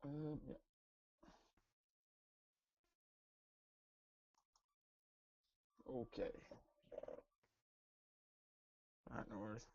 Yeah. Okay. Alright, no worries.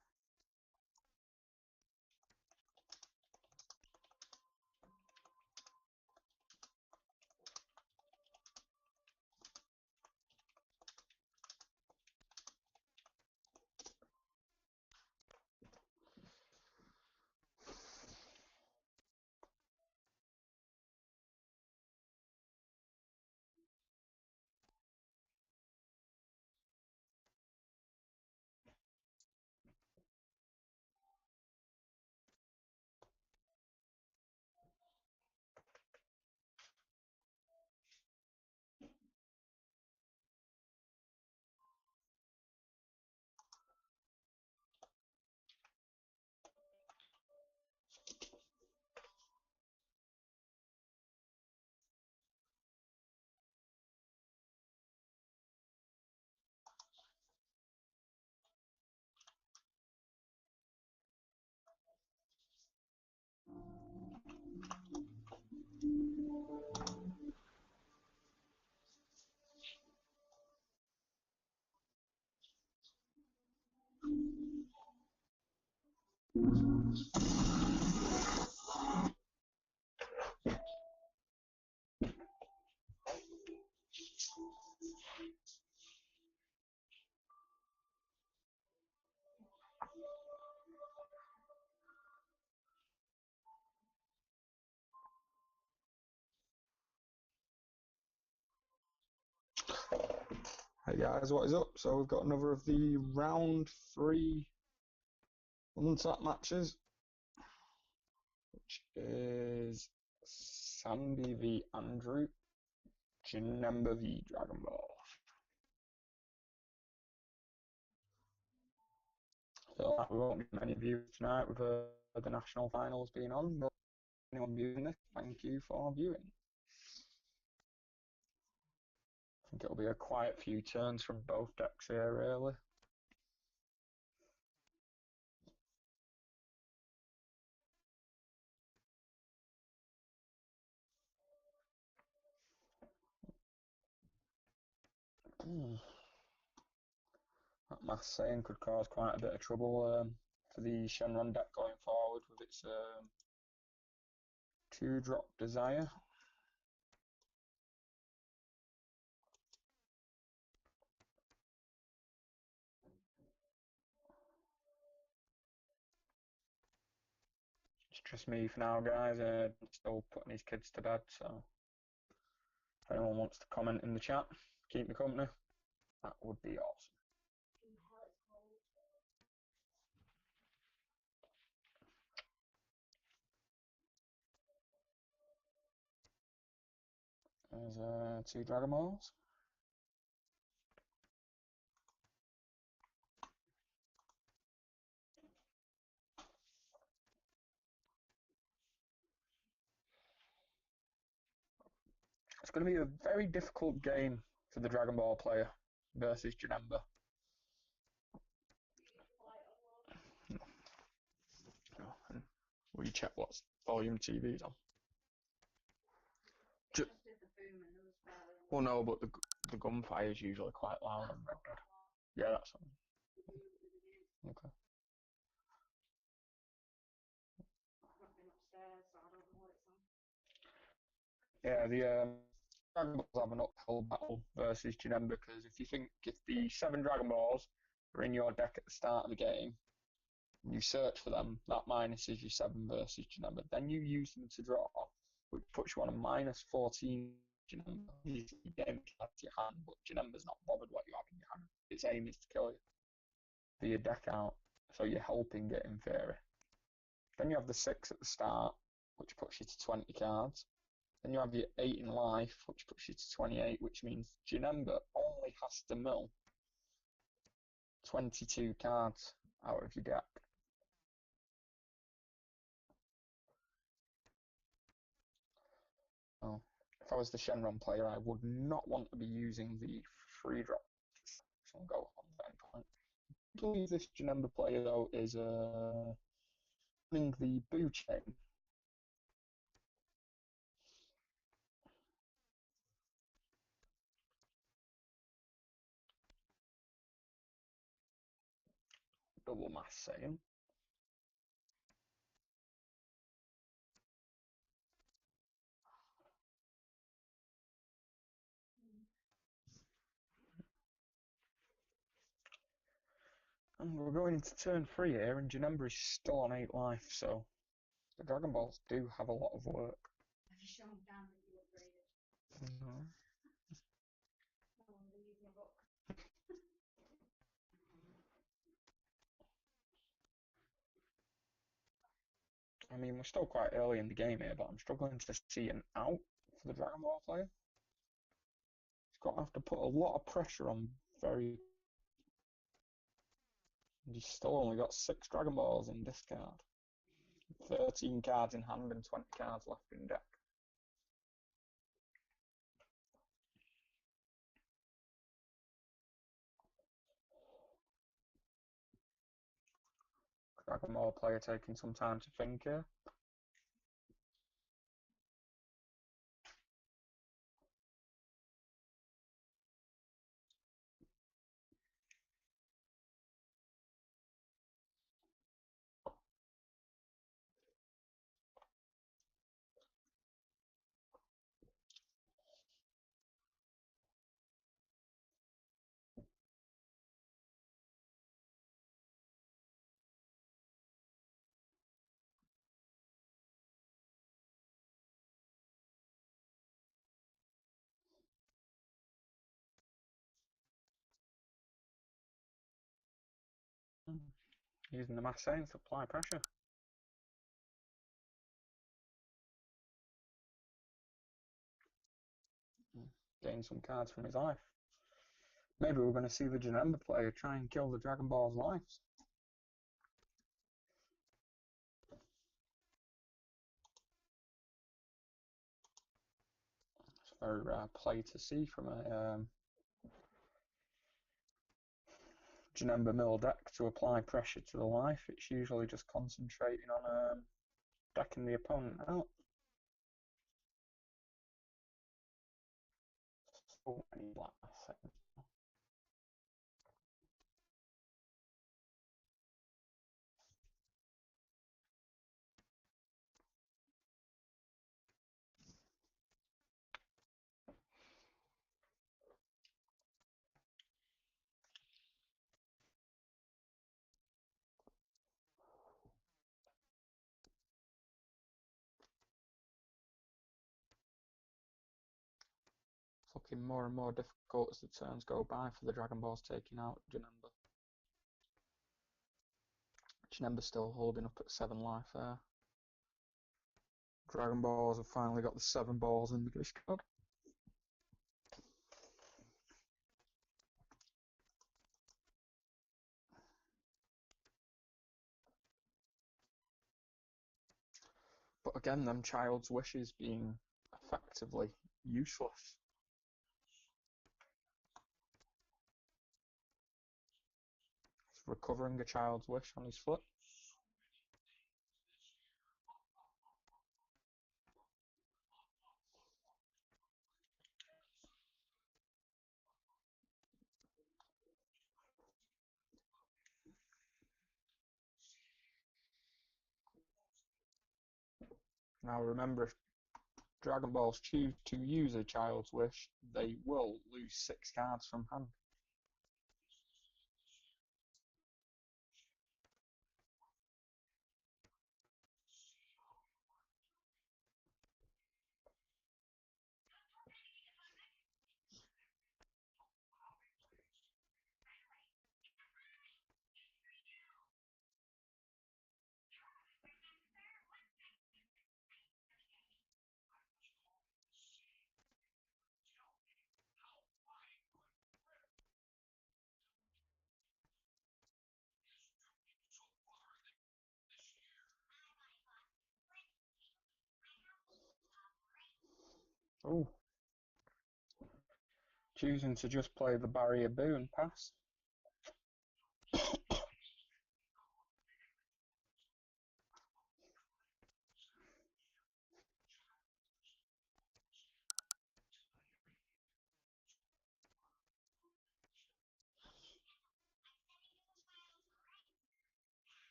Hey guys, what is up? So we've got another of the round 3 Untap matches, which is Sandy v Andrew, Janemba v Dragonball. So we won't get many viewers tonight with the national finals being on, but anyone viewing this, thank you for viewing. I think it'll be a quiet few turns from both decks here, really. That math saying could cause quite a bit of trouble for the Shenron deck going forward with its 2-drop Desire. It's just me for now, guys. Still putting his kids to bed, so if anyone wants to comment in the chat, keep me company, that would be awesome. There's 2 Dragon Balls. It's going to be a very difficult game for the Dragon Ball player versus Janemba. Will you check what volume TV's on? Well, no, but the gunfire is usually quite loud on Red Dead. Yeah, that's on. Okay. Yeah, the Dragon Balls have an uphill battle versus Janemba because if the 7 Dragon Balls are in your deck at the start of the game, you search for them, that minuses your 7 versus Janemba. Then you use them to draw, which puts you on a -14 Janemba. You game cards to your hand, but Janemba's not bothered what you have in your hand. Its aim is to kill you. For your deck out, so you're helping it in theory. Then you have the 6 at the start, which puts you to 20 cards. Then you have your 8 in life, which puts you to 28, which means Janemba only has to mill 22 cards out of your deck. Oh, if I was the Shenron player, I would not want to be using the 3-drop from Go on that point. I believe this Janemba player, though, is running the Boo chain. double mass Saiyan. And we're going into turn 3 here, and Janemba is still on 8 life, so the Dragon Balls do have a lot of work. Have you shown Dan that you upgraded? No. No wonder you've my book. I mean, we're still quite early in the game here, but I'm struggling to see an out for the Dragon Ball player. He's got to have to put a lot of pressure on very. He's still only got 6 Dragon Balls in discard. 13 cards in hand and 20 cards left in deck. Dragon Ball player taking some time to think here. Using the mass Saiyan to apply pressure. Gain some cards from his life. Maybe we're going to see the Janemba player try and kill the Dragon Ball's lives. It's a very rare play to see from a Janemba mill deck to apply pressure to the life. It's usually just concentrating on decking the opponent out. So many black seconds. It's looking more and more difficult as the turns go by for the Dragon Balls taking out Janemba. Janemba's still holding up at 7 life there. Dragon Balls have finally got the 7 balls in the discard. But again, them child's wishes being effectively useless. He's recovering a child's wish on his foot. Now remember, if Dragon Balls choose to use a child's wish, they will lose 6 cards from hand. Oh, choosing to just play the barrier boon pass.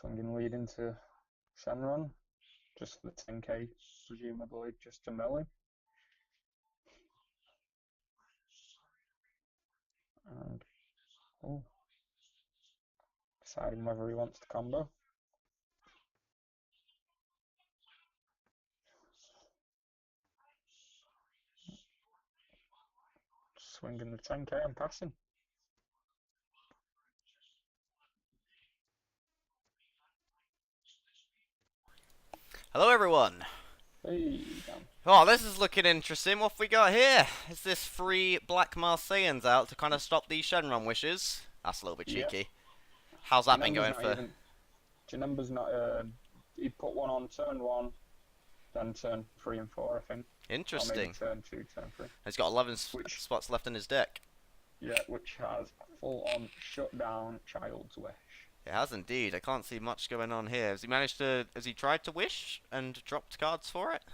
Swinging lead into Shenron. Just for the 10k, presumably just to melee. And deciding whether he wants to combo. Swinging the 10k and passing. Hello everyone. Hey, Dan. Oh, this is looking interesting. What have we got here? Is this 3 Black Marseillans out to kind of stop these Shenron wishes? That's a little bit cheeky. Yep. How's that been going for? Janumba's not. He put one on turn 1, then turn 3 and 4, I think. Interesting. Or maybe turn 2, turn 3. He's got 11 spots left in his deck. Yeah, which has full-on shutdown Child's Wish. It has indeed. I can't see much going on here. Has he managed to? Has he tried to wish and dropped cards for it,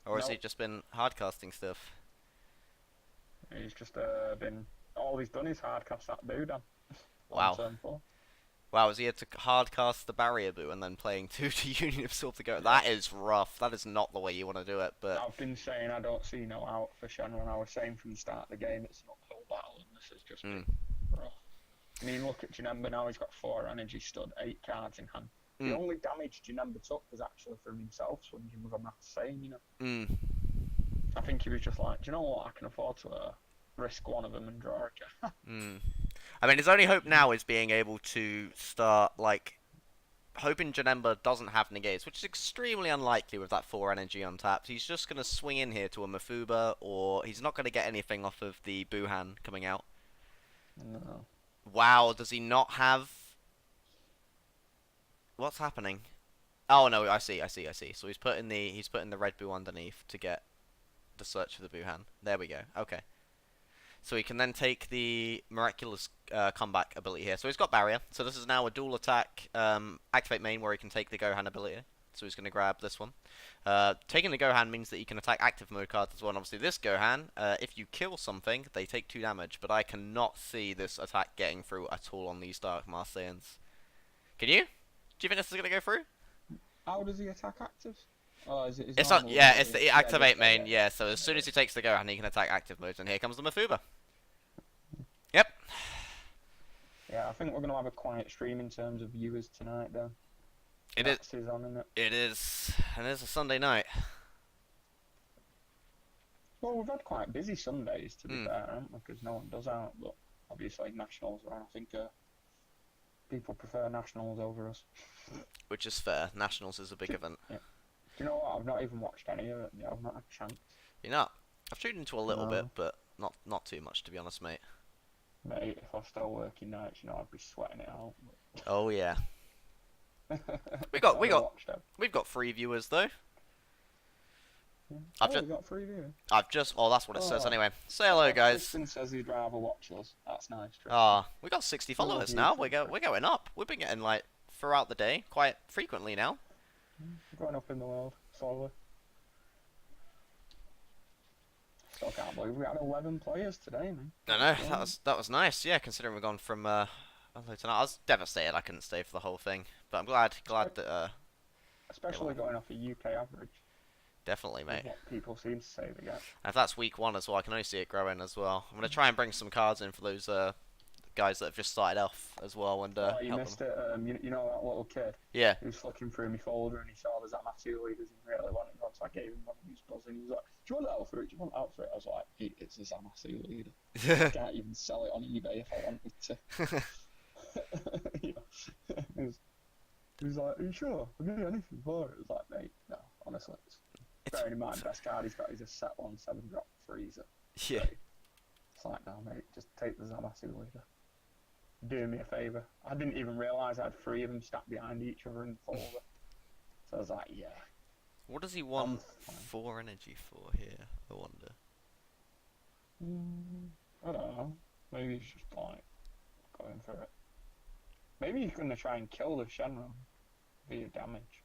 or has he just been hardcasting stuff? He's just been. All he's done is hardcast that Budan. Wow. Turn 4. Wow, has he had to hardcast the Barrier Boo and then playing 2 to Union Absorb to go? That is rough. That is not the way you want to do it. But I've been saying I don't see no out for Shenron. I was saying from the start of the game it's an uphill battle, and this has just been rough. I mean, look at Janemba now. He's got 4 energy stud, 8 cards in hand. The only damage Janemba took was actually from himself swinging with a Marseille, you know. I think he was just like, do you know what? I can afford to risk one of them and draw a card. I mean, his only hope now is being able to start, like, hoping Janemba doesn't have negates, which is extremely unlikely with that 4 energy untapped. He's just going to swing in here to a Mafuba, or he's not going to get anything off of the Buhan coming out. No. Wow, does he not have... What's happening? Oh no, I see. So he's putting the red Boo underneath to get the search for the Buhan. There we go. Okay. So he can then take the miraculous comeback ability here. So he's got barrier. So this is now a dual attack activate main where he can take the Gohan ability. So he's going to grab this one. Taking the Gohan means that you can attack active mode cards as well. And obviously this Gohan, if you kill something, they take 2 damage. But I cannot see this attack getting through at all on these Dark Marseillans. Can you? Do you think this is going to go through? How does he attack active? Oh, is it? It's not. Yeah, it's the activate main. Yeah, so as soon as he takes the Gohan, he can attack active modes, and here comes the Mafuba. Yep. Yeah, I think we're gonna have a quiet stream in terms of viewers tonight, though. It is. Is on, isn't it? It is, and it's a Sunday night. Well, we've had quite busy Sundays, to be fair, haven't we? Because no one does out, but obviously nationals are on. I think people prefer nationals over us. Which is fair. Nationals is a big event. Yeah. Do you know what? I've not even watched any of it. Yeah, I've not had a chance. You're not? I've tuned into a little bit, but not too much, to be honest, mate. Mate, if I was still working nights, you know, I'd be sweating it out. But... Oh yeah. We've got 3 viewers though. Yeah. We got 3 viewers. Oh, that's what it says anyway. Say hello, guys. Tristan says he'd rather watch us. That's nice, Tristan. Ah, we got 60 followers now. We're going up. We've been getting like throughout the day, quite frequently now. We're going up in the world slowly. Still can't believe we had 11 players today, man. I know, that was nice. Yeah, considering we've gone from tonight. I was devastated I couldn't stay for the whole thing, but I'm glad that. Especially going off a UK average. Definitely, mate. What people seem to say they get. And if that's week 1 as well, I can only see it growing as well. I'm gonna try and bring some cards in for those guys that have just started off as well, and you missed it. You know that little kid. Yeah. He was flicking through my folder and he saw the Zamasu leaders and really wanted one, so I gave him one. He was buzzing. He was like, "Do you want that for it? Do you want that for it?" I was like, "It's a Zamasu leader. I can't even sell it on eBay if I wanted to." He was like, "Are you sure? I'll give you anything for it." It was like, "Mate, no, honestly." Bearing in mind, best card he's got is a set 1 7-drop freezer. Yeah. It's like, no, mate, just take the Zamasu leader. Do me a favour. I didn't even realise I had 3 of them stacked behind each other in the folder. So I was like, yeah. What does he want 4 energy for here, I wonder? I don't know. Maybe he's just like going for it. Maybe he's going to try and kill the Shenron via damage.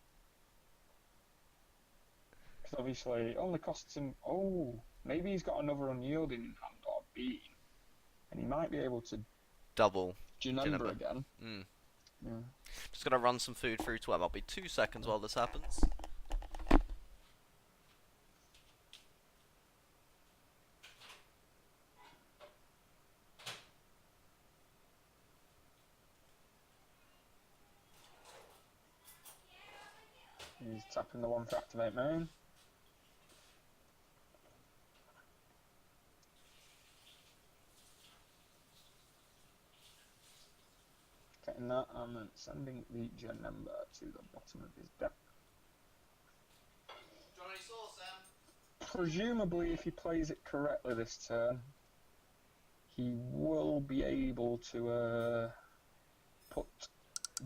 Because obviously it only costs him... Oh, maybe he's got another unyielding in hand or beam. And he might be able to... Double. Janemba again. Yeah. Just gonna run some food through to him. I'll be 2 seconds while this happens. He's tapping the one for activate main. Getting that and then sending the gen number to the bottom of his deck. Johnny saw Sam. Presumably, if he plays it correctly this turn, he will be able to put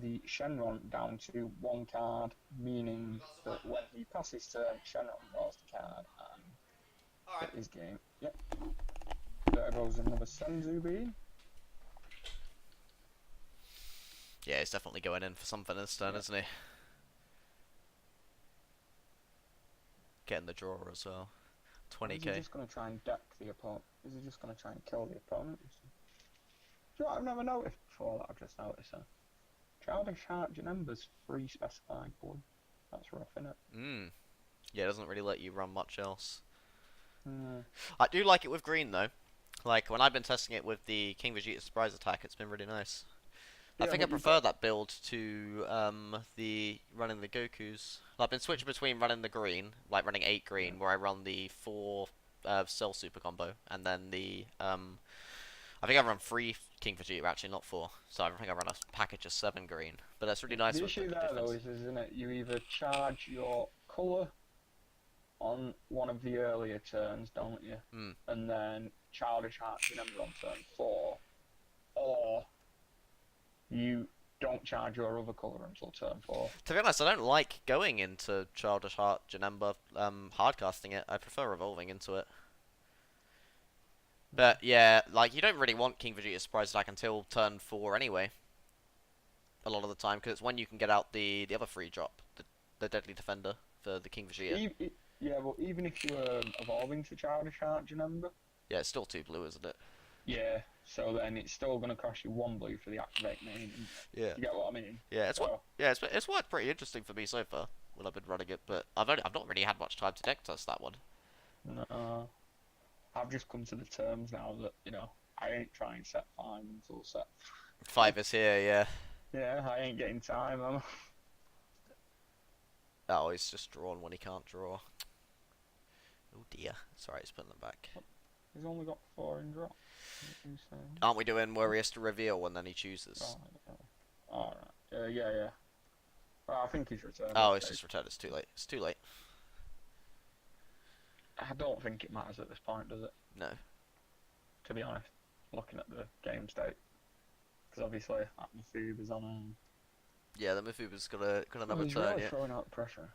the Shenron down to 1 card, meaning that when he passes turn, Shenron draws the card and hit his game. Yep. There goes another Senzu bean. Yeah, he's definitely going in for something this turn, isn't he? Getting the draw as well. 20k. Is he just going to try and deck the opponent? Is he just going to try and kill the opponent? Do you know what I've never noticed before that I've just noticed? Childish Heart Janemba's free specified boy. That's rough, innit? Yeah, it doesn't really let you run much else. Mm. I do like it with green though. Like when I've been testing it with the King Vegeta surprise attack, it's been really nice. Yeah, I think I prefer that build to the running the Gokus. I've been switching between running the green, like running 8 green, where I run the 4 Cell Super combo, and then the I think I run 3 King Vegeta actually, not 4. So I think I run a package of 7 green. But that's really nice. The with issue the there difference. though is, isn't it? You either charge your colour on one of the earlier turns, don't you? And then Childish Heart Janemba on turn 4, or you don't charge your other colour until turn 4. To be honest, I don't like going into Childish Heart Janemba, hardcasting it. I prefer evolving into it. But yeah, like you don't really want King Vegeta's surprise attack until turn 4 anyway. A lot of the time, because it's when you can get out the other free drop, the Deadly Defender for the King Vegeta. Yeah, well, even if you were evolving to Childish Heart Janemba. Yeah, it's still 2 blue, isn't it? Yeah, so then it's still going to cost you 1 blue for the activate main. Yeah. You get what I mean? Yeah, it's worked pretty interesting for me so far when I've been running it, but I've not really had much time to deck test that one. No. I've just come to the terms now that, I ain't trying set 5 until set 5 is here, yeah. Yeah, I ain't getting time, am I? Oh, he's just drawn when he can't draw. Oh dear. Sorry, he's putting them back. He's only got 4 in drop. Aren't we doing where he has to reveal and then he chooses? Alright. Yeah. Well, I think he's returned. Oh, it's just returned. It's too late. It's too late. I don't think it matters at this point, does it? No. To be honest, looking at the game state. Because obviously, Atmosphere is on Yeah, the Mifuba's got another he's turn, really yeah. throwing out pressure.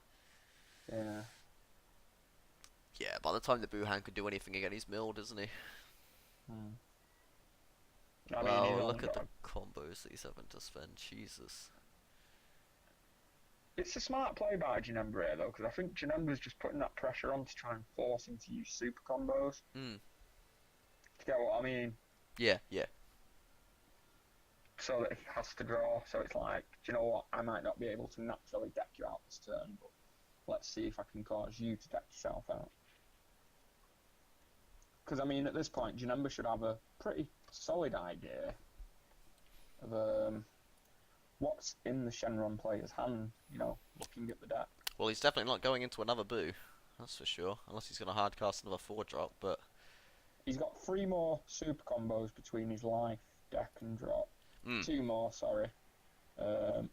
Yeah. Yeah, by the time the Buhan could do anything again, he's milled, isn't he? I mean, Well, look at the combos that he's having to spend. Jesus. It's a smart play by Janemba here, though, because I think Janemba's just putting that pressure on to try and force him to use super combos. Mm. To get what I mean? Yeah. So that he has to draw. So it's like, do you know what? I might not be able to naturally deck you out this turn, but let's see if I can cause you to deck yourself out. Because, I mean, at this point, Janemba should have a pretty solid idea of what's in the Shenron player's hand, looking at the deck. Well, he's definitely not going into another Boo. That's for sure. Unless he's going to hardcast another 4-drop, but... He's got 3 more super combos between his life, deck, and drop. 2 more, sorry.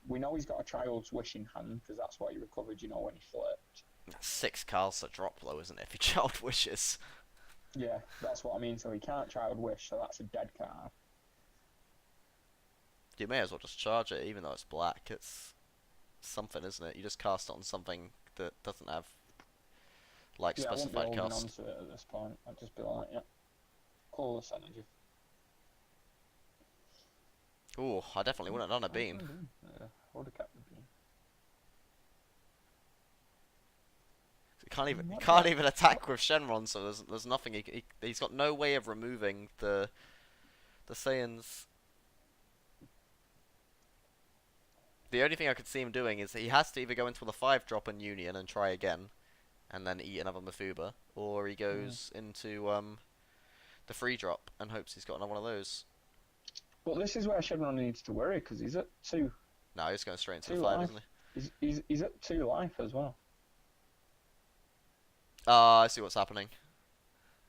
We know he's got a Child's Wish in hand, because that's what he recovered, when he flipped. 6 cards to drop, though, isn't it, if your child wishes? Yeah, that's what I mean. So he can't Child Wish, so that's a dead card. You may as well just charge it, even though it's black. It's something, isn't it? You just cast it on something that doesn't have, like, specified I won't be cast. onto it at this point. I'd just be like, yeah, call this energy. Ooh, I definitely wouldn't have done a beam. Yeah, I would have kept the beam. You can't even attack with Shenron, so there's nothing. He's got no way of removing the Saiyans. The only thing I could see him doing is he has to either go into the 5-drop and Union and try again, and then eat another Mafuba, or he goes into the 3-drop and hopes he's got another one of those. But this is where Shenron needs to worry, because he's at 2. No, he's going straight into Two the 5, life. isn't he? He's at 2 life as well. I see what's happening.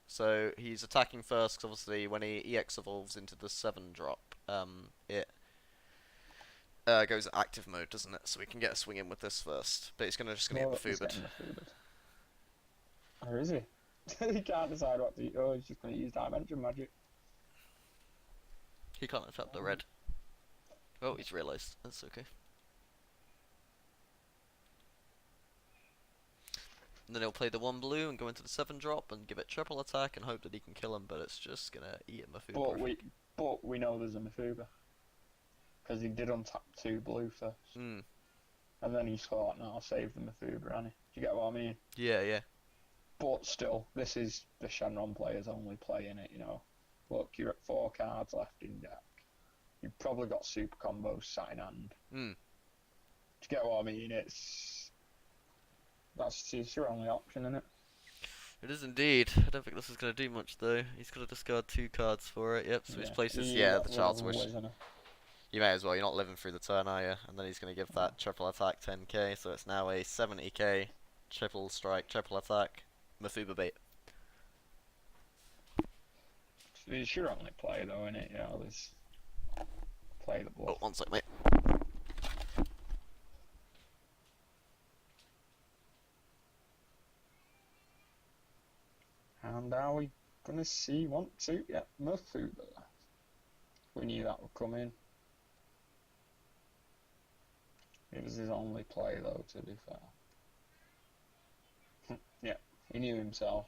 So he's attacking first, because obviously when he EX evolves into the 7-drop, it goes active mode, doesn't it? So we can get a swing in with this first. But he's just going to get Mafuba'd. Or is he? He can't decide what to. Oh, he's just going to use Dimension Magic. He can't affect the red. Oh, he's realised. That's okay. And then he'll play the 1 blue and go into the 7-drop and give it triple attack and hope that he can kill him, but it's just going to eat a Mafuba. But we know there's a Mafuba. Because he did untap 2 blue first. Mm. And then he thought, no, I'll save the Mafuba, Annie. Do you get what I mean? Yeah, yeah. But still, this is the Shenron players only playing it, you know. Look, you're at 4 cards left in deck. You've probably got super combos sat in hand. Mm. Do you get what I mean? It's your only option, isn't it? It is indeed. I don't think this is going to do much, though. He's got to discard 2 cards for it. Yep, switch places. Yeah, the Child's Wish. You may as well. You're not living through the turn, are you? And then he's going to give that triple attack 10k, so it's now a 70k triple strike, triple attack, Mafuba bait. It's your only play, though, isn't it? You know, there's play the bluff. Oh, one sec, mate. And are we going to see 1, 2? Yeah, Mafuba. We knew that would come in. It was his only play, though, to be fair. Yeah, he knew himself.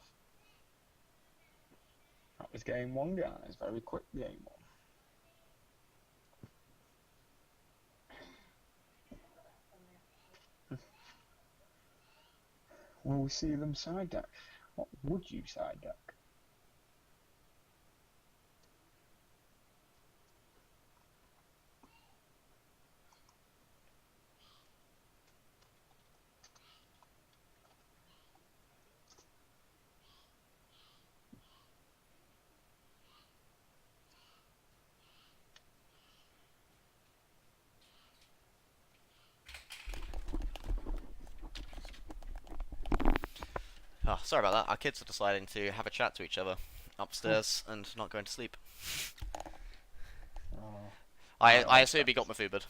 That was game 1, guys. Very quick game 1. Will we see them side deck? What would you side deck? Oh, sorry about that. Our kids are deciding to have a chat to each other upstairs and not going to sleep. Oh, I assume he got Mafuba'd.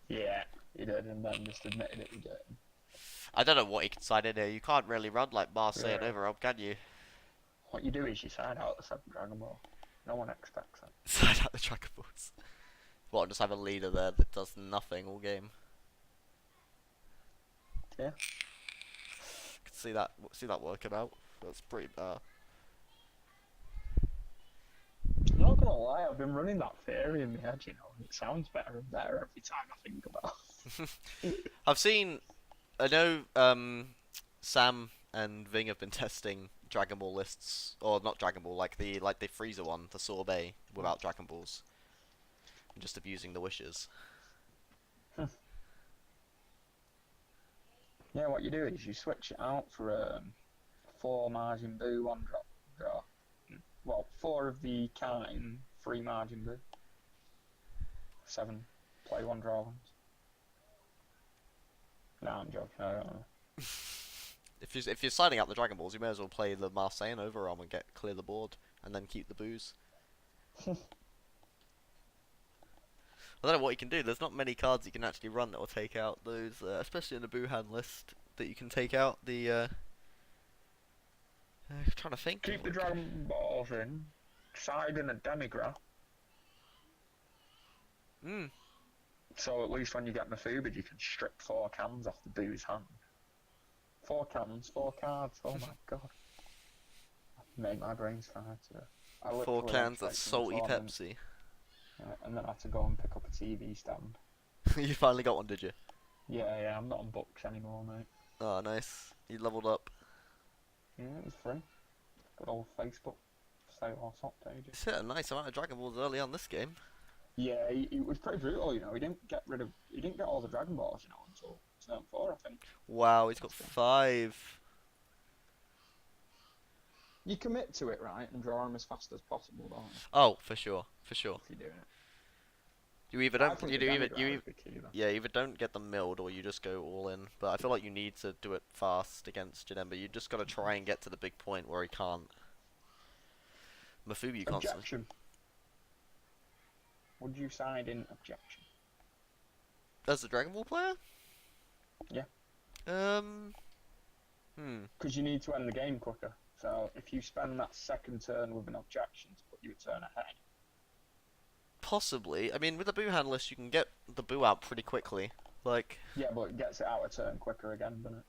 yeah, he did, and then just admitted it again. I don't know what he decided here. You can't really run like Bar saying over up, can you? What you do is you side out the 7 Dragonball. No one expects that. Side out the Dragonballs. What, just have a leader there that does nothing all game? Yeah. See that working out. That's pretty bad. I'm not gonna lie, I've been running that theory in my head, you know, and it sounds better and better every time I think about it. I know Sam and Ving have been testing Dragon Ball lists, or not Dragon Ball, like the Freezer one, the Sorbet, without Dragon Balls. And just abusing the wishes. Yeah, what you do is you switch it out for 4 margin boo, 1 draw. Well, 4 of the kind, 3 margin boo. 7 play 1 draw ones. No, I'm joking, I don't know. If you're siding out the Dragon Balls, you may as well play the Marseille overarm and clear the board, and then keep the boos. I don't know what you can do. There's not many cards you can actually run that will take out those, especially in the Buhan list, that you can take out the. Trying to think. Keep the Dragon Balls in, side in a Demigra. So at least when you get Mafuba, you can strip 4 cans off the boo's hand. 4 cans, 4 cards. Oh my god. Made my brains fry too. 4 cans of salty Pepsi. And then I had to go and pick up a TV stand. You finally got one, did you? Yeah, I'm not on books anymore, mate. Oh, nice. You leveled up. Yeah, it was free. Good old Facebook sale or top pages. It's hit a nice amount of Dragon Balls early on this game. Yeah, he was pretty brutal, you know. He didn't get all the Dragon Balls, you know, until turn 4, I think. Wow, he's got That's 5. You commit to it, right, and draw them as fast as possible, don't you? Oh, for sure, for sure. If you're doing it. You either I don't, think you the do either, damage you route either, is the key, though. yeah, either don't get them milled or you just go all in. But I feel like you need to do it fast against Janemba. You just gotta try and get to the big point where he can't. Mafubu constantly. Objection. Would you side in objection? As a Dragon Ball player? Yeah. Because you need to end the game quicker. So if you spend that second turn with an objection to put you a turn ahead. Possibly. I mean, with the Buhan list, you can get the Boo out pretty quickly. Like. Yeah, but it gets it out a turn quicker again, doesn't it?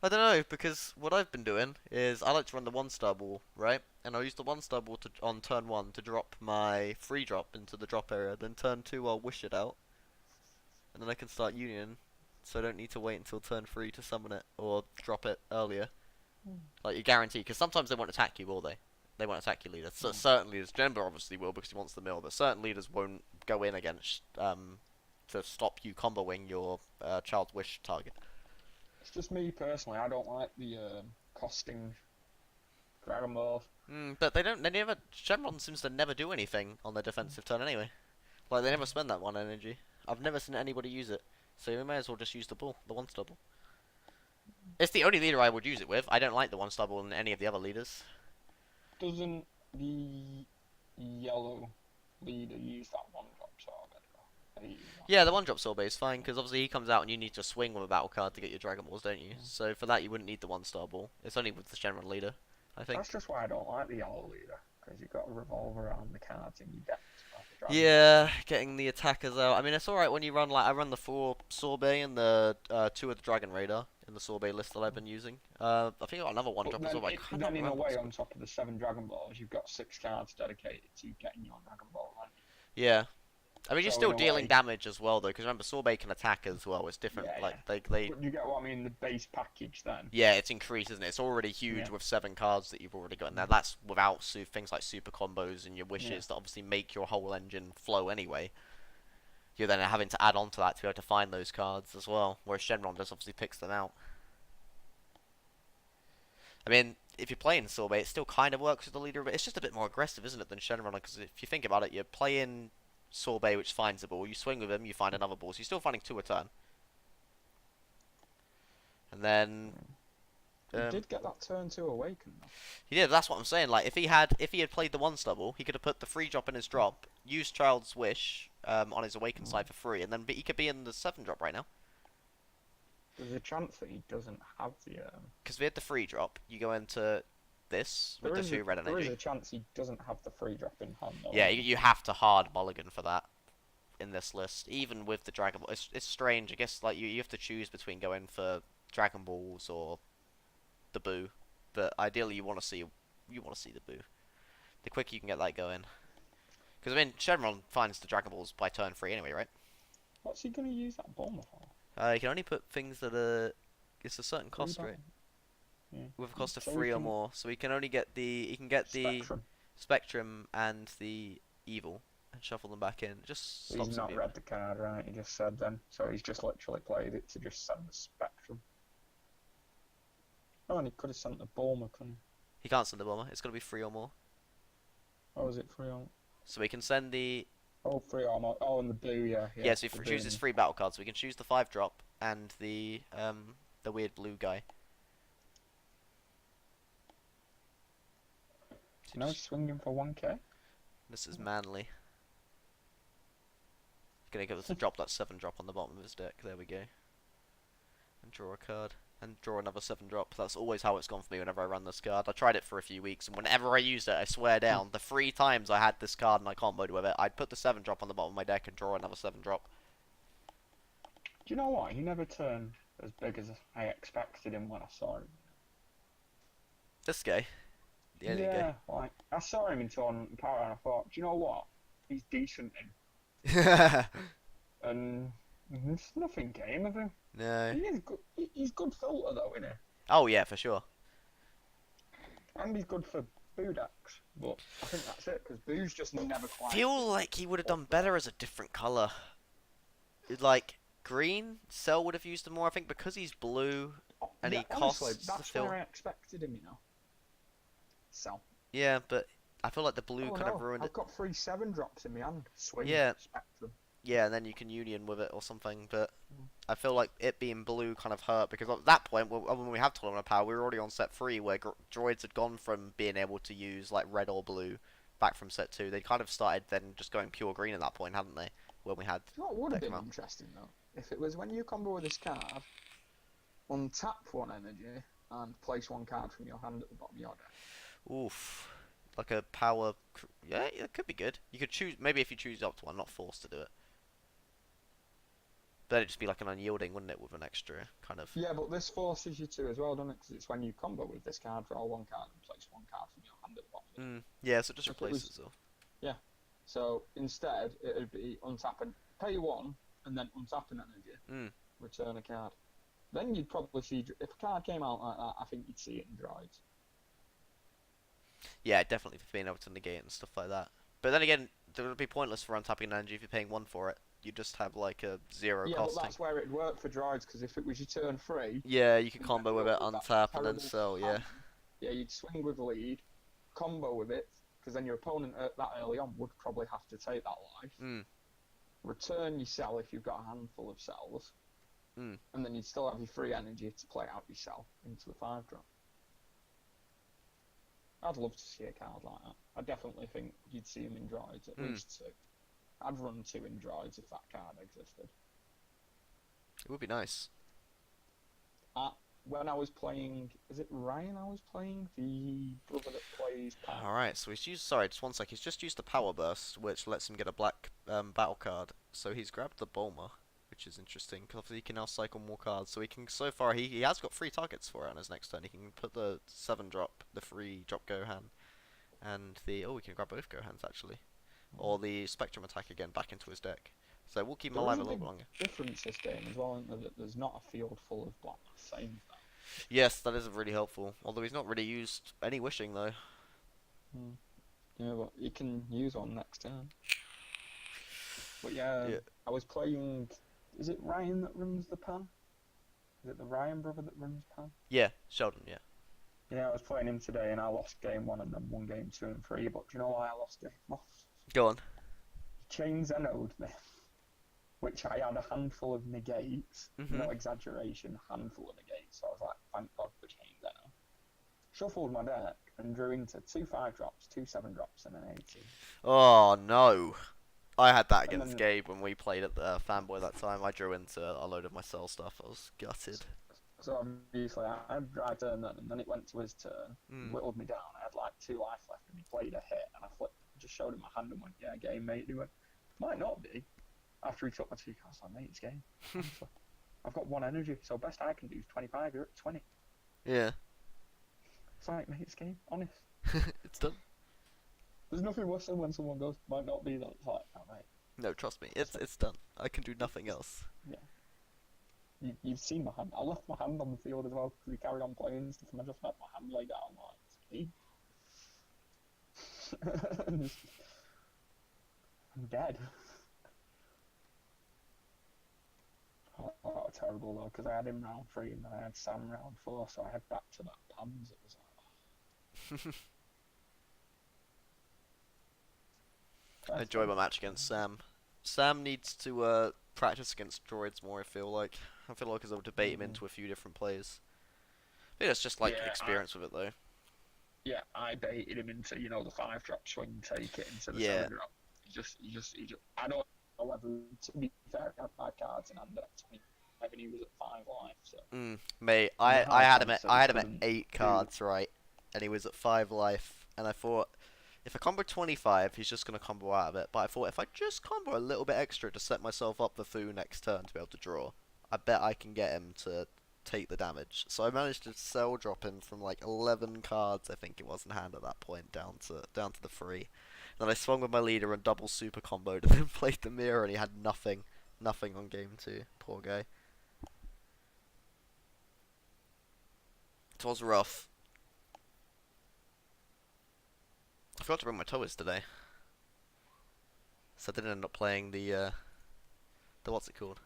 I don't know, because what I've been doing is I like to run the 1-star ball, right? And I'll use the 1-star ball on turn 1 to drop my free drop into the drop area. Then turn 2 I'll wish it out. And then I can start Union. So I don't need to wait until turn 3 to summon it or drop it earlier. Like, you guarantee, because sometimes they won't attack you, will they? They won't attack your leader. So certain leaders, Jemba obviously will because he wants the mill, but certain leaders won't go in against, to stop you comboing your Child's Wish target. It's just me personally. I don't like the costing Dragon Balls. But they never, Shenron seems to never do anything on their defensive turn anyway. Like, they never spend that 1 energy. I've never seen anybody use it. So you may as well just use the ball, the 1-star ball. It's the only leader I would use it with. I don't like the 1-star ball in any of the other leaders. Doesn't the yellow leader use that 1-drop sorbet? Yeah, the 1-drop sorbet is fine, because obviously he comes out and you need to swing with a battle card to get your Dragon Balls, don't you? So for that you wouldn't need the 1-star ball. It's only with the Shenron leader, I think. That's just why I don't like the yellow leader, because you've got to revolve around the cards in your deck. Yeah, getting the attackers out. I mean, it's alright when you run, like, I run the 4 sorbet and the 2 of the Dragon Raider in the sorbet list that I've been using. I think I got another 1-drop as well. Then in a way, on top of the 7 Dragon Balls, you've got 6 cards dedicated to getting your Dragon Ball, right? Yeah. I mean, you're So still in a dealing way- damage as well, though, because remember, sorbet can attack as well. It's different. Yeah, like, yeah. they But you get what I mean, the base package then. yeah, it's increased, isn't it? It's already huge Yeah. with 7 cards that you've already got in there. That's without things like super combos and your wishes Yeah. that obviously make your whole engine flow anyway. You're then having to add on to that to be able to find those cards as well, whereas Shenron just obviously picks them out. I mean, if you're playing sorbet, it still kind of works with the leader, but it's just a bit more aggressive, isn't it, than Shenron? Because if you think about it, you're playing sorbet, which finds a ball. You swing with him, you find another ball. So you're still finding 2 a turn. And then He did get that turn 2 awaken though. he did. That's what I'm saying. Like if he had played the 1-star ball, he could have put the free drop in his drop, used Child's Wish on his awaken side for free, and then he could be in the 7-drop right now. There's a chance that he doesn't have the. Because if he had the free drop, you go into this with the 2 red energy. There is a chance he doesn't have the free drop in hand though. Yeah, you have to hard mulligan for that in this list, even with the Dragon Ball. It's strange. I guess like you have to choose between going for Dragon Balls or the Boo, but ideally you want to see the Boo. The quicker you can get that going, because I mean Shenron finds the Dragon Balls by turn 3 anyway, right? What's he gonna use that bomber for? You can only put things that are it's a certain cost rate. Yeah. With a cost of So 3 we or can- more, so he can only get the Spectrum. Spectrum and the Evil and shuffle them back in. It just stops He's him not being- read the card right. He just said then, so he's just literally played it to just send the Spectrum. Oh, and he could have sent the bomber, couldn't he? He can't send the bomber. It's got to be 3 or more. Oh, is it 3 or? So we can send the Oh, 3 or more. Oh, and the blue, yeah. yeah. So if the we blue choose this and- 3 battle card, so we can choose the 5-drop and the weird blue guy. You know, he's swinging for 1k. This is manly. Gonna give us a drop that 7-drop on the bottom of his deck. There we go. And draw a card. And draw another 7-drop. That's always how it's gone for me whenever I run this card. I tried it for a few weeks, and whenever I used it, I swear down, the 3 times I had this card and I comboed with it, I'd put the 7-drop on the bottom of my deck and draw another 7-drop. Do you know what? He never turned as big as I expected him when I saw him. This guy. The alien Yeah, like, I saw him in Tournament and Power and I thought, do you know what? He's decent in. guy. And there's nothing came of him. No. He is good. He's good filter though, isn't he? Oh yeah, for sure. And he's good for Boo decks, but I think that's it because Boo's just never quite. Feel like he would have done better as a different color. Like green, Cell would have used him more. I think because he's blue and Yeah, he honestly, costs that's fill. where I expected him, So. Yeah, but I feel like the blue Oh kind no, of ruined I've it. got 3 7-drops in my hand. Swing. Yeah. Spectrum. Yeah, and then you can union with it or something. But I feel like it being blue kind of hurt because at that point, when we have Tournament of Power, we were already on set 3 where droids had gone from being able to use like red or blue back from set 2. They kind of started then just going pure green at that point, hadn't they? When we had. You know what would have that been come out. interesting though? If it was when you combo with this card, untap 1 energy and place 1 card from your hand at the bottom of your deck. Oof. Like a power. Yeah, it could be good. You could choose. Maybe if you choose up to one, not forced to do it. But it'd just be like an unyielding, wouldn't it, with an extra kind of. Yeah, but this forces you to as well, doesn't it? Because it's when you combo with this card, draw 1 card and place 1 card from your hand at the bottom. Yeah, so it just If it replaces was- it. Yeah. So instead, it would be untap and pay 1 and then untap an energy, return a card. Then you'd probably see, if a card came out like that, I think you'd see it in droids. Yeah, definitely for being able to negate and stuff like that. But then again, it would be pointless for untapping an energy if you're paying 1 for it. You just have like a 0 Yeah, costing. but that's where it'd work for droids, because if it was your turn 3... Yeah, you could and combo then with it, roll that untap, and then terrible sell, yeah. hand, Yeah, you'd swing with lead, combo with it, because then your opponent that early on would probably have to take that life. Return your cell if you've got a handful of cells, and then you'd still have your free energy to play out your cell into the 5-drop. I'd love to see a card like that. I definitely think you'd see him in droids, at least 2. I'd run 2 in droids if that card existed. It would be nice. When I was playing, is it Ryan I was playing? The brother that plays Power. Alright, so he's used, sorry, just 1 sec, he's just used the Power Burst, which lets him get a black battle card. So he's grabbed the Bulma, which is interesting, because obviously he can now cycle more cards. So he can, so far, he has got 3 targets for it on his next turn. He can put the 7-drop, the free drop Gohan, and the, we can grab both Gohans actually. Or the Spectrum attack again back into his deck. So we'll keep him alive a little bit longer. Difference this game as well, isn't there, that there's not a field full of black Saiyans now. Yes, that is really helpful. Although he's not really used any wishing though. Yeah, but you can use one next turn. But yeah, I was playing. Is it Ryan that runs the pan? Is it the Ryan brother that runs pan? Yeah, Sheldon. Yeah. Yeah, I was playing him today, and I lost game 1 and then won game 2 and 3. But do you know why I lost game 1? Go on. He chain Zeno'd me, which I had a handful of negates. No exaggeration, handful of negates. So I was like, thank God for chain Zeno. Shuffled my deck and drew into 2 5-drops, 2 7-drops, and an 80. Oh no. I had that against Gabe when we played at the Fanboy that time. I drew into a load of my cell stuff. I was gutted. So obviously I turned then, and then it went to his turn. Whittled me down. I had like 2 life left, and he played a hit, and I just showed him my hand and went, "Yeah, game, mate." And he went, "Might not be." After he took my 2 cards, I was like, "Mate, it's game." I've got 1 energy, so best I can do is 25. You're at 20. Yeah. It's like, mate, it's game. Honest. It's done. There's nothing worse than when someone goes, "Might not be." That's like, "Oh, mate." No, trust me, it's done. I can do nothing else. Yeah. You've seen my hand. I left my hand on the field as well because he carried on playing and stuff, and I just let my hand lay down like, it's me. I'm dead. Oh, terrible though, because I had him round 3 and then I had Sam round 4, so I had back to that Pams. It was like, I enjoyed my match against Sam. Sam needs to practice against droids more, I feel like I was able to bait him into a few different plays. I think it's just like experience with it though. Yeah, I baited him into, the 5-drop swing, take it into the 7-drop. He just, I don't know whether, to be fair, he had 5 cards and ended up 25 and he was at 5 life, so. Mate, I had him at 8 cards, right, and he was at 5 life, and I thought, if I combo 25, he's just going to combo out of it, but I thought if I just combo a little bit extra to set myself up for Fu next turn to be able to draw, I bet I can get him to take the damage. So I managed to cell drop him from like 11 cards, I think it was, in hand at that point, down to the 3. Then I swung with my leader and double super comboed and then played the mirror and he had nothing on game 2. Poor guy. It was rough. I forgot to bring my toys today, so I didn't end up playing the what's it called?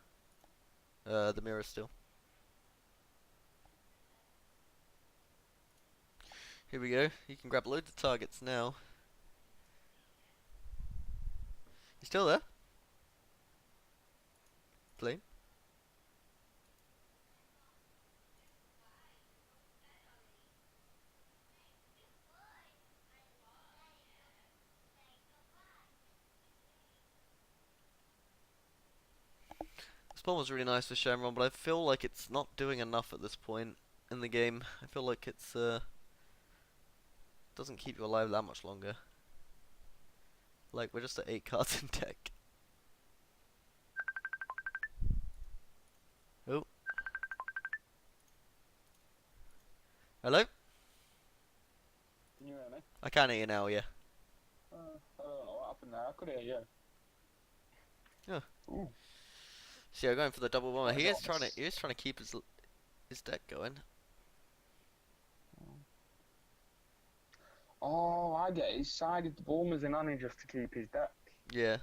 The mirror still. Here we go. You can grab loads of targets now. You still there? Flame? This bomb was really nice for Shenron, but I feel like it's not doing enough at this point in the game. I feel like it's doesn't keep you alive that much longer. Like we're just at 8 cards in deck. Oh. Hello? Can you hear me? I can hear you now, yeah. I don't know what happened there. I could hear you. Yeah. Ooh. So yeah, going for the double bomber. I He is got trying to keep his deck going. Oh, I get it. He sided the bombers in on him just to keep his deck. Yeah.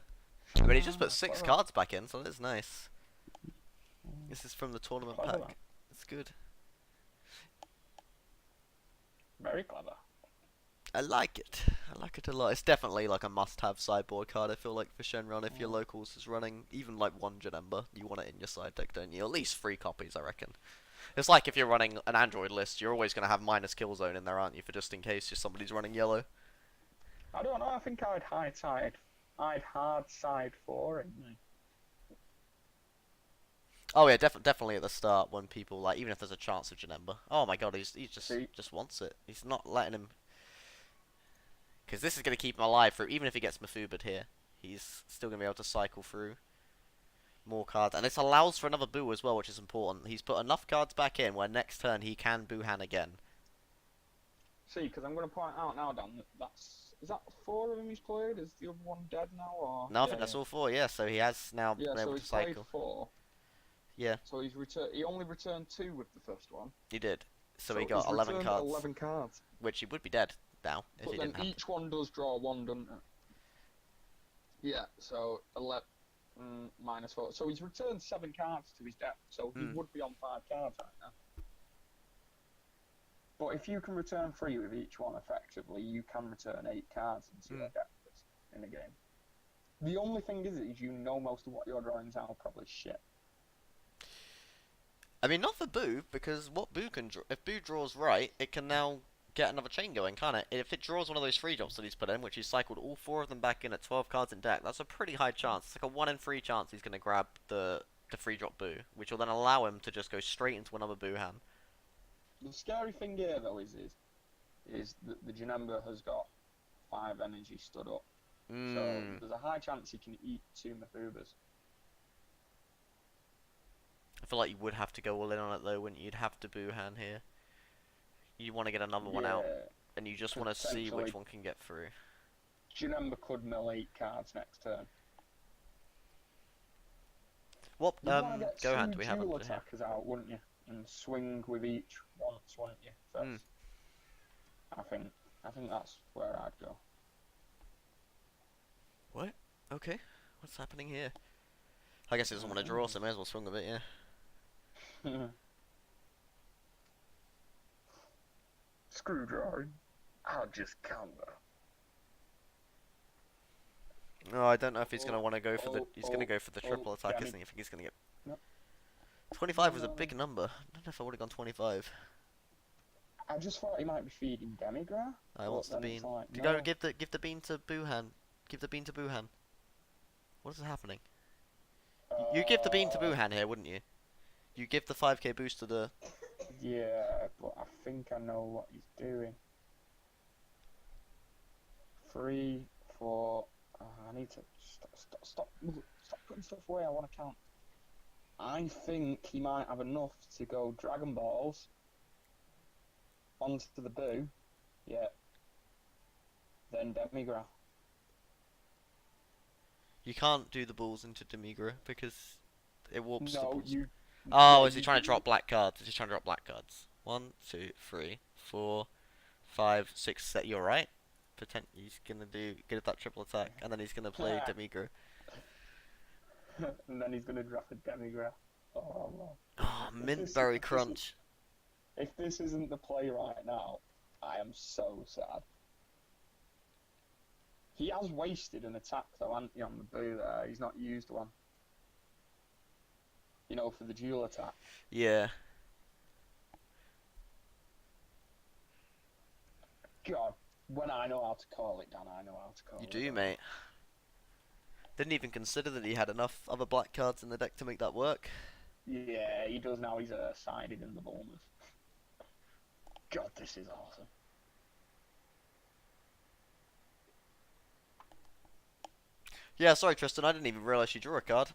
I mean, he just put 6 clever. cards back in, so that's nice. This is from the tournament Clever. pack. It's good. Very clever. I like it. I like it a lot. It's definitely like a must-have sideboard card. I feel like for Shenron, if your locals is running even like one Janemba, you want it in your side deck, don't you? At least 3 copies, I reckon. It's like if you're running an Android list, you're always going to have minus Killzone in there, aren't you? For just in case somebody's running yellow. I don't know. I think I'd hard side 4 in me. Oh yeah, definitely at the start when people like, even if there's a chance of Janemba. Oh my god, he just wants it. He's not letting him. Because this is going to keep him alive for even if he gets Mafuba'd here, he's still going to be able to cycle through more cards. And this allows for another Boo as well, which is important. He's put enough cards back in where next turn he can Boohan again. See, because I'm going to point out now, Dan, is that 4 of them he's played? Is the other one dead now? Or? No, I think that's all 4, yeah. So he has now been able to cycle. Played 4. Yeah. So he only returned 2 with the first one. He did. So he got he's 11 cards. 11 cards. Which he would be dead now if But he then didn't have each one does draw 1, doesn't it? Yeah, so 11 minus 4. So he's returned 7 cards to his deck, so he would be on 5 cards right now. But if you can return 3 with each one effectively, you can return 8 cards into your deck in a game. The only thing is you know most of what you're drawing is now probably shit. I mean, not for Boo, because what Boo can draw, if Boo draws right, it can now get another chain going, can't it? If it draws one of those 3 drops that he's put in, which he's cycled all 4 of them back in at 12 cards in deck, that's a pretty high chance. It's like a 1 in 3 chance he's going to grab the 3 drop Boo, which will then allow him to just go straight into another Boohan. The scary thing here, though, is that the Janemba has got 5 energy stood up. So there's a high chance he can eat 2 Mafubas. I feel like you would have to go all in on it, though, wouldn't you? You'd have to Boohan here. You want to get another one out, and you just want to see which one can get through. Janemba could mill 8 cards next turn. What Gohan do we have under here? Attackers out, wouldn't you? And swing with each once, wouldn't you? First. I think that's where I'd go. What? Okay. What's happening here? I guess he doesn't want to draw, so may as well swing with it, yeah. Screw drawing. I'll just counter. No, I don't know if he's gonna want to go for the. He's gonna go for the triple attack, isn't he? I think he's gonna get. Nope. 25 was a big number. I don't know if I would have gone 25. I just thought he might be feeding Demigra. I wants the bean. Like, To go give the bean to Boohan. Give the bean to Boohan. What is happening? You give the bean to Boohan here, wouldn't you? You give the 5k boost to the. Yeah, but I think I know what he's doing. 3, 4. I need to stop putting stuff away. I want to count. I think he might have enough to go Dragon Balls onto the Boo. Yeah. Then Demigra. You can't do the balls into Demigra because it warps the No, balls. you. Oh, yeah, is he trying to drop black cards? Is he trying to drop black cards? 1, 2, 3, 4, 5, 6. You're right. he's gonna get that triple attack, and then he's gonna play Demigra. And then he's gonna draft a Demigra. Oh man. Oh, Mintberry Crunch. If this isn't the play right now, I am so sad. He has wasted an attack though, hasn't he, on the blue there? He's not used one. You know, for the dual attack. Yeah. God, when I know how to call it, Dan, I know how to call You it. do, mate. Didn't even consider that he had enough other black cards in the deck to make that work. Yeah, he does now. He's sided in the Bournemouth. God, this is awesome. Yeah, sorry Tristan, I didn't even realise you drew a card.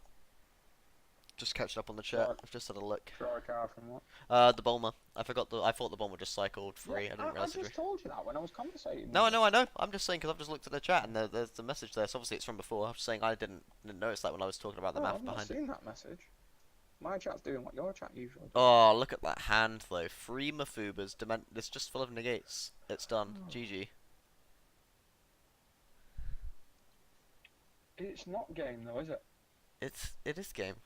Just catching up on the chat. What? I've just had a look. Draw a card from what? The Bulma. I thought the Bulma just cycled free. Yeah, I didn't realise I just told you that when I was conversating. No, I know. I'm just saying because I've just looked at the chat and there's the message there. So obviously it's from before. I'm just saying I didn't notice that when I was talking about the math I've not behind it. seen that message. My chat's doing what your chat usually does. Oh, look at that hand though. 3 Mafubas. It's just full of negates. It's done. Oh. GG. It's not game though, is it? It is game.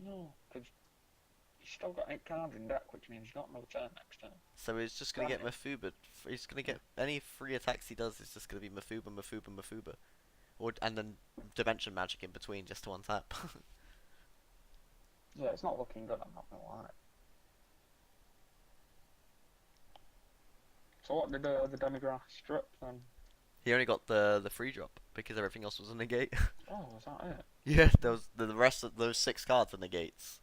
No, because he's still got 8 cards in deck, which means he's got no turn next turn. So he's just gonna get Right. Mafuba. He's gonna get any free attacks he does. It's just gonna be Mafuba, and then Dimension Magic in between just to untap. Yeah, it's not looking good, I'm not gonna lie. So what did the Demigra strip then? He only got the free drop because everything else was a negate. Oh, was that it? Yeah, there was the rest of those 6 cards are negates.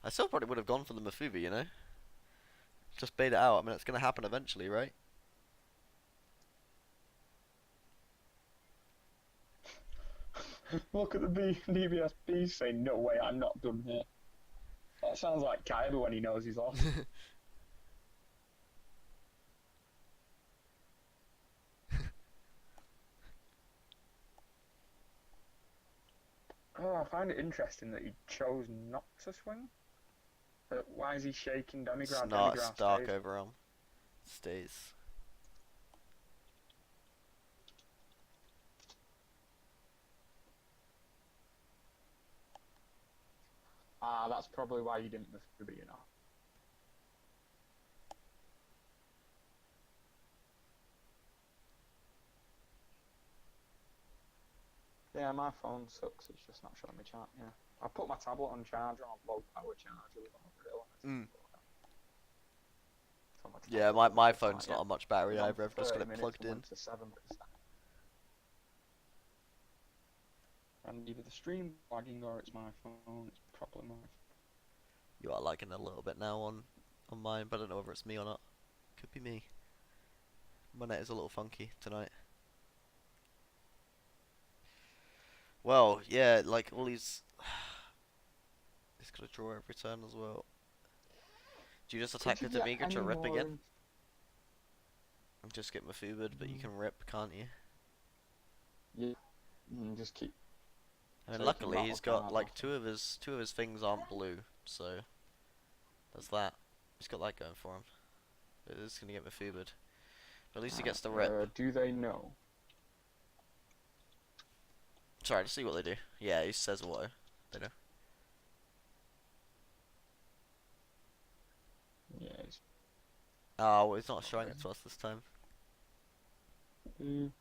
I still probably would have gone for the Mafuba, you know? Just bait it out. I mean, it's going to happen eventually, right? Look at the DBSB saying, no way, I'm not done here. That sounds like Kaiba when he knows he's lost. Oh, I find it interesting that he chose not to swing. But why is he shaking Demigra? It's Dark Overrealm. Stays. Ah, that's probably why you didn't Mafuba, you know. Yeah, my phone sucks. It's just not showing me chat. Yeah, I put my tablet on charger on low power charger with Unreal. Yeah, my phone's not on much battery either. I've just got it plugged in. To 7%. And either the stream lagging or it's my phone. It's probably my phone. You are lagging a little bit now on mine, but I don't know whether it's me or not. Could be me. My net is a little funky tonight. Well, yeah, like all these. He's got to draw every turn as well. Do you just attack the Demiga to rip again? And just get Mafuba'd, but you can rip, can't you? Yeah. Just keep. I mean, luckily he's got like two of his things aren't blue, so there's that. He's got that going for him. It is gonna get Mafuba'd, but at least he gets the rip. Do they know? Sorry, to see what they do. Yeah, he says what they know. Yeah. Oh, well, he's not showing it to us this time. And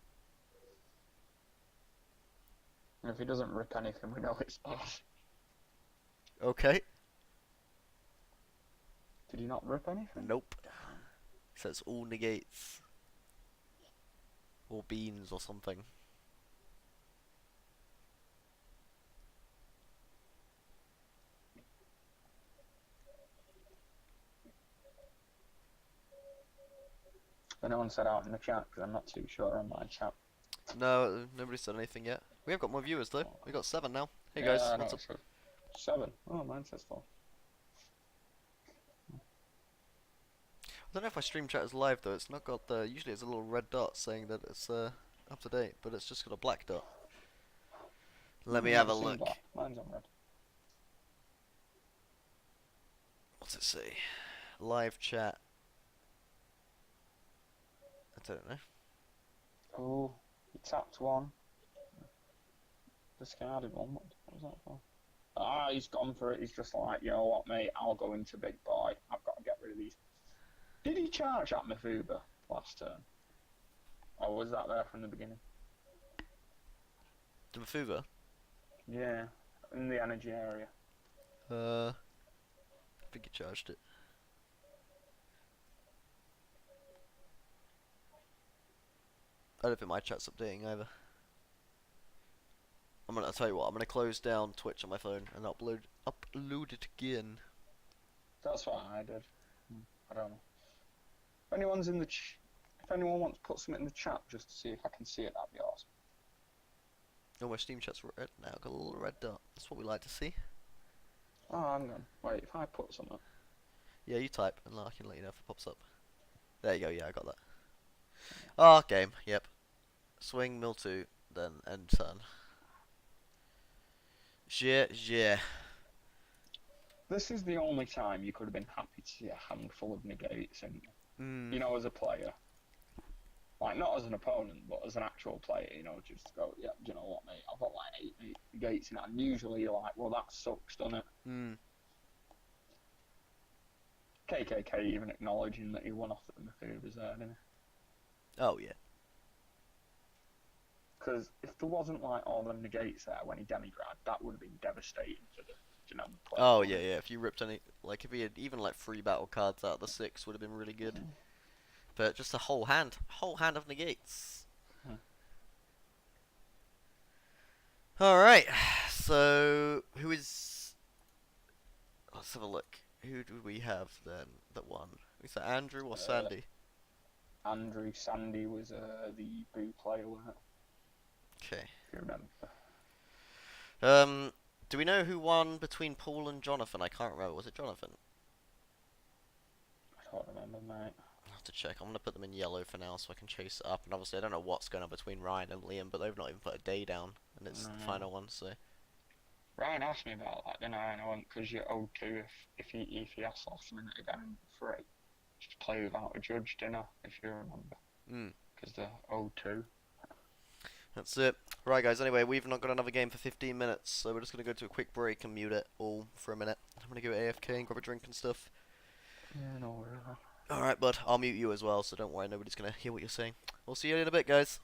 if he doesn't rip anything, we know it's off. Okay. Did he not rip anything? Nope. So it's all negates. Or beans or something. No one said out in the chat because I'm not too sure on my chat. No, nobody's said anything yet. We have got more viewers though. We got 7 now. Hey guys, what's up? 7. Oh, mine says 4. I don't know if my stream chat is live though. It's not got the. Usually it's a little red dot saying that it's up to date, but it's just got a black dot. Let me have a look. Mine's on red. What's it say? live chat. I don't know. Oh, he tapped one. Discarded one. What was that for? Ah, he's gone for it. He's just like, you know what, mate? I'll go into big boy. I've got to get rid of these. Did he charge at Mafuba last turn? Or was that there from the beginning? The Mafuva? Yeah, in the energy area. I think he charged it. I don't think my chat's updating either. I'll tell you what, I'm gonna close down Twitch on my phone and upload it again. That's what I did. I don't know. If anyone's in the if anyone wants to put something in the chat just to see if I can see it, that'd be awesome. Oh, my Steam chat's red now. Got a little red dot. That's what we like to see. Oh, hang on. Wait, if I put something. Yeah, you type and I can let you know if it pops up. There you go. Yeah, I got that. Ah, game. Yep. Swing, mill 2, then end turn. Yeah. This is the only time you could have been happy to see a handful of negates, and Mm. you know, as a player, like not as an opponent, but as an actual player, you know, just go, yeah, do you know what, mate? I've got like 8 negates in it, and usually you're like, well, that sucks, doesn't it? Mm. KKK even acknowledging that he won off the Mafuvas there, didn't he? Oh yeah. Because if there wasn't like all the negates there when he demigrad, that would have been devastating for the player. Oh yeah. If you ripped any, like if he had even like 3 battle cards out of the 6, would have been really good. But just a whole hand of negates. Alright, so who is... Let's have a look. Who do we have then that won? Is that Andrew or Sandy? Andrew, Sandy was the boo player, wasn't it? Okay. If you remember. Do we know who won between Paul and Jonathan? I can't remember. Was it Jonathan? I don't remember, mate. I'll have to check. I'm gonna put them in yellow for now so I can chase it up. And obviously I don't know what's going on between Ryan and Liam, but they've not even put a day down, and it's the final one. So Ryan asked me about that, didn't I? And I went, because you're 0-2 if he asks last minute again for it, just play without a judge, didn't I? If you remember. Because they're 0-2. That's it. Right, guys, anyway, we've not got another game for 15 minutes, so we're just going to go to a quick break and mute it all for a minute. I'm going to go AFK and grab a drink and stuff. Yeah, no worries. Alright, bud, I'll mute you as well, so don't worry, nobody's going to hear what you're saying. We'll see you in a bit, guys.